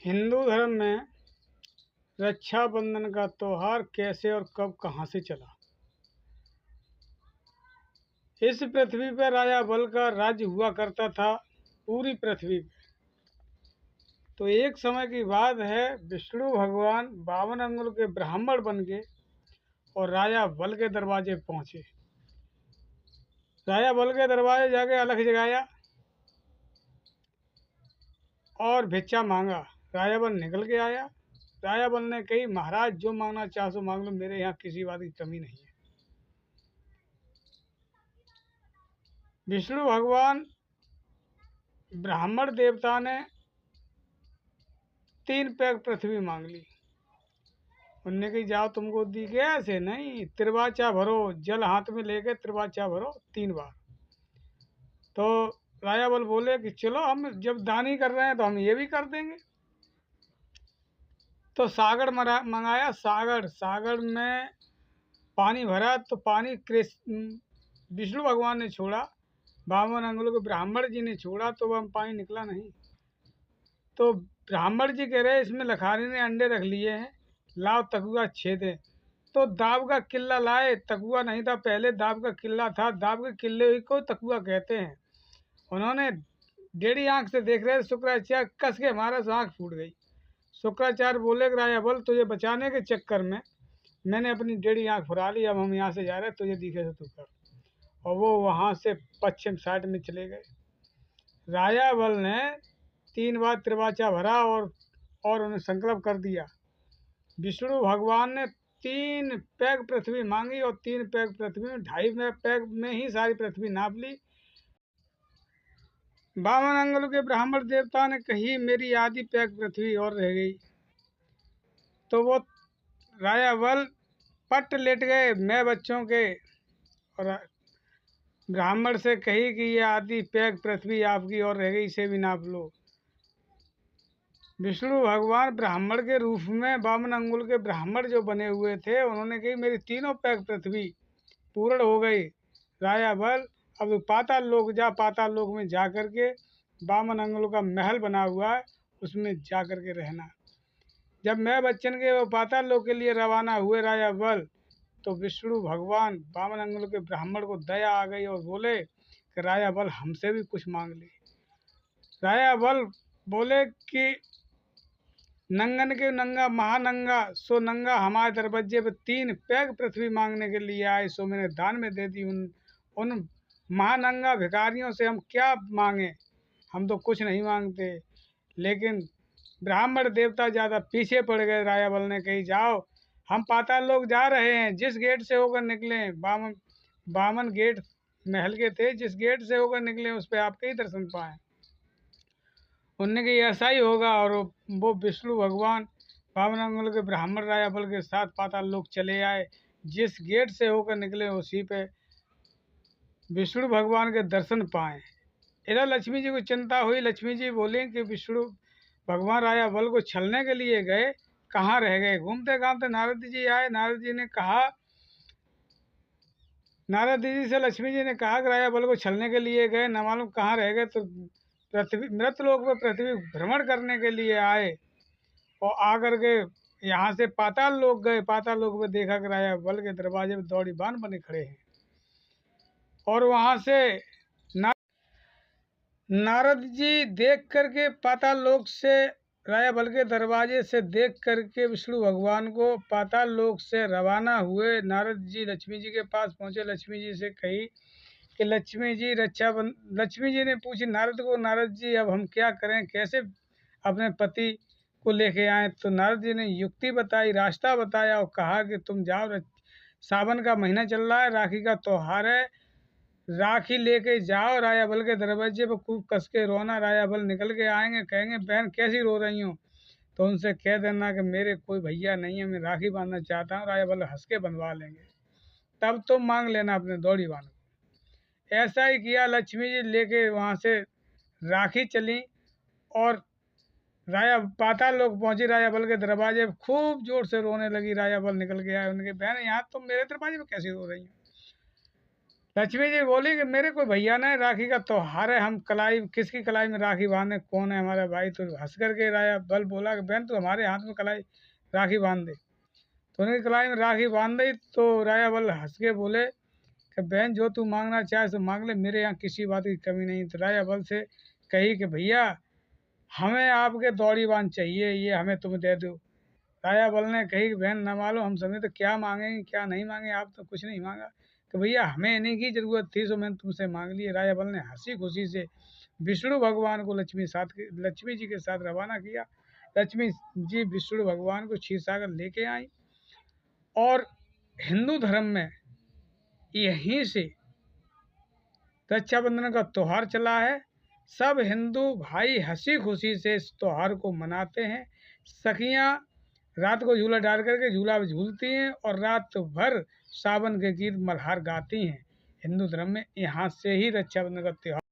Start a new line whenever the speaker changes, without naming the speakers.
हिंदू धर्म में रक्षाबंधन का त्योहार कैसे और कब कहाँ से चला। इस पृथ्वी पर राजा बल का राज्य हुआ करता था पूरी पृथ्वी पे। तो एक समय की बात है, विष्णु भगवान 52 अंगुल के ब्राह्मण बन के और राजा बल के दरवाजे पहुंचे। राजा बल के दरवाजे जाके अलख जगाया और भिक्षा मांगा। राजा बल निकल के आया। राजा बल ने कही, महाराज जो मांगना चाहो सो मांग लो, मेरे यहाँ किसी बात की कमी नहीं है। विष्णु भगवान ब्राह्मण देवता ने 3 पैग पृथ्वी मांग ली। उनने कही, जाओ तुमको दी गया, ऐसे नहीं, त्रिवाचा भरो, जल हाथ में लेके त्रिवाचा भरो 3 बार। तो राजा बल बोले कि चलो, हम जब दानी कर रहे हैं तो हम ये भी कर देंगे। तो सागर मंगाया। सागर में पानी भरा तो पानी विष्णु भगवान ने छोड़ा, 52 अंगुलों के ब्राह्मण जी ने छोड़ा, तो वह पानी निकला नहीं। तो ब्राह्मण जी कह रहे, इसमें लखानी ने अंडे रख लिए हैं, लाओ तकुआ छेदे। तो दाब का किल्ला लाए। तकुआ नहीं था, पहले दाब का किल्ला था। दाब के किल्ले को तकुआ कहते हैं। उन्होंने डेढ़ी आंख से देख रहे, शुक्राचार्य कस के मारा तो आंख फूट गई। शुक्राचार्य बोले कि राजा बल, तुझे बचाने के चक्कर में मैंने अपनी डेढ़ी आंख फुरा ली, अब हम यहाँ से जा रहे हैं, तुझे दिखे से तू कर। और वो वहाँ से पश्चिम साइड में चले गए। राजा बल ने 3 बार त्रिवाचा भरा और उन्हें संकल्प कर दिया। विष्णु भगवान ने 3 पैग पृथ्वी मांगी और 3 पैग पृथ्वी में 2.5 पैग में ही सारी पृथ्वी नाप ली। 52 अंगुल के ब्राह्मण देवता ने कही, मेरी आधी पैग पृथ्वी और रह गई। तो वो राजा बल पट लेट गए मैं बच्चों के, और ब्राह्मण से कही कि ये आधी पैग पृथ्वी आपकी और रह गई, इसे भी नाप लो। विष्णु भगवान ब्राह्मण के रूप में 52 अंगुल के ब्राह्मण जो बने हुए थे, उन्होंने कही, मेरी 3 पैग पृथ्वी पूर्ण हो गई। राजा बल, अब पाताल लोक जा, पाताल लोक में जा करके 52 अंगुल का महल बना हुआ है, उसमें जा करके रहना। जब मैं बच्चन के वो पाताल लोक के लिए रवाना हुए राजा बल, तो विष्णु भगवान 52 अंगुल के ब्राह्मण को दया आ गई और बोले कि राजा बल, हमसे भी कुछ मांग ले। राजा बल बोले कि नंगन के नंगा महानंगा सो नंगा हमारे दरवाजे पे 3 पैग पृथ्वी मांगने के लिए आए, सो मैंने दान में दे दी। उन महानंगा भिखारियों से हम क्या मांगे, हम तो कुछ नहीं मांगते। लेकिन ब्राह्मण देवता ज़्यादा पीछे पड़ गए। राजा बल ने कही, जाओ, हम पाताल लोक जा रहे हैं, जिस गेट से होकर निकले, 52 गेट महल के थे, जिस गेट से होकर निकले उस पर आपके ही दर्शन पाए। उनने कही, ऐसा ही होगा। और वो विष्णु भगवान 52 अंगुल के ब्राह्मण राजा बल के साथ पाताल लोक चले आए। जिस गेट से होकर निकले उसी पे विष्णु भगवान के दर्शन पाए। इधर लक्ष्मी जी को चिंता हुई। लक्ष्मी जी बोली कि विष्णु भगवान राजा बल को छलने के लिए गए, कहाँ रह गए। घूमते घामते नारद जी आए। नारद जी ने कहा, नारद जी से लक्ष्मी जी ने कहा कि राजा बल को छलने के लिए गए, न मालूम कहाँ रह गए। तो पृथ्वी मृतलोक में पृथ्वी भ्रमण करने के लिए आए और आकर के यहाँ से पाताल लोक गए। पाताल लोक में देखा कि राजा बल के दरवाजे में दौड़ी बान बने खड़े हैं। और वहाँ से नारद जी देख करके पाताल लोक से, राजा बल के दरवाजे से देख करके विष्णु भगवान को पाताल लोक से रवाना हुए। नारद जी लक्ष्मी जी के पास पहुँचे। लक्ष्मी जी से कही कि लक्ष्मी जी लक्ष्मी जी ने पूछी नारद को, नारद जी अब हम क्या करें, कैसे अपने पति को लेके आए। तो नारद जी ने युक्ति बताई, रास्ता बताया और कहा कि तुम जाओ, सावन का महीना चल रहा है, राखी का त्योहार है, राखी लेके जाओ, राजा बल के दरवाजे पर खूब कस के रोना। राजा बल निकल के आएंगे, कहेंगे बहन कैसी रो रही हो, तो उनसे कह देना कि मेरे कोई भैया नहीं है, मैं राखी बांधना चाहता हूँ। राजा बल हंस के बंधवा लेंगे, तब तो मांग लेना अपने दौड़ी बांध। ऐसा ही किया। लक्ष्मी जी लेके वहाँ से राखी चली और राजा पाताल लोक पहुंची। राजा बल के दरवाजे पे खूब जोर से रोने लगी। राजा बल निकल के आए। उनके बहन, यहाँ तुम मेरे दरवाजे पे कैसे रो रही हो। लक्ष्मी जी बोली कि मेरे कोई भैया नहीं, राखी का त्योहार है, हम कलाई किसकी कलाई में राखी बांधे, कौन है हमारा भाई। तो हंस करके राजा बल बोला कि बहन तू हमारे हाथ में कलाई राखी बांध दे। तो उनकी कलाई में राखी बांध दी। तो राजा बल हंस के बोले कि बहन जो तू मांगना चाहे तो मांग ले, मेरे यहाँ किसी बात की कमी नहीं। तो राजा बल से कही कि भैया हमें आपके दौड़ी बांध चाहिए, ये हमें तुम दे दो। राजा बल ने कही कि बहन न मालूम हम समझे तो क्या मांगेंगे क्या नहीं मांगे, आप तो कुछ नहीं मांगा। तो भैया हमें इन्हीं की जरूरत थी, तो मैंने तुमसे मांग ली। राजा बल ने हंसी खुशी से विष्णु भगवान को लक्ष्मी जी के साथ रवाना किया। लक्ष्मी जी विष्णु भगवान को क्षीर सागर लेके आई। और हिंदू धर्म में यहीं से रक्षाबंधन का त्योहार चला है। सब हिंदू भाई हंसी खुशी से इस त्योहार को मनाते हैं। सखियां रात को झूला डाल करके झूला झूलती हैं और रात भर सावन के गीत मल्हार गाती हैं। हिंदू धर्म में यहाँ से ही रक्षाबंधन का त्योहार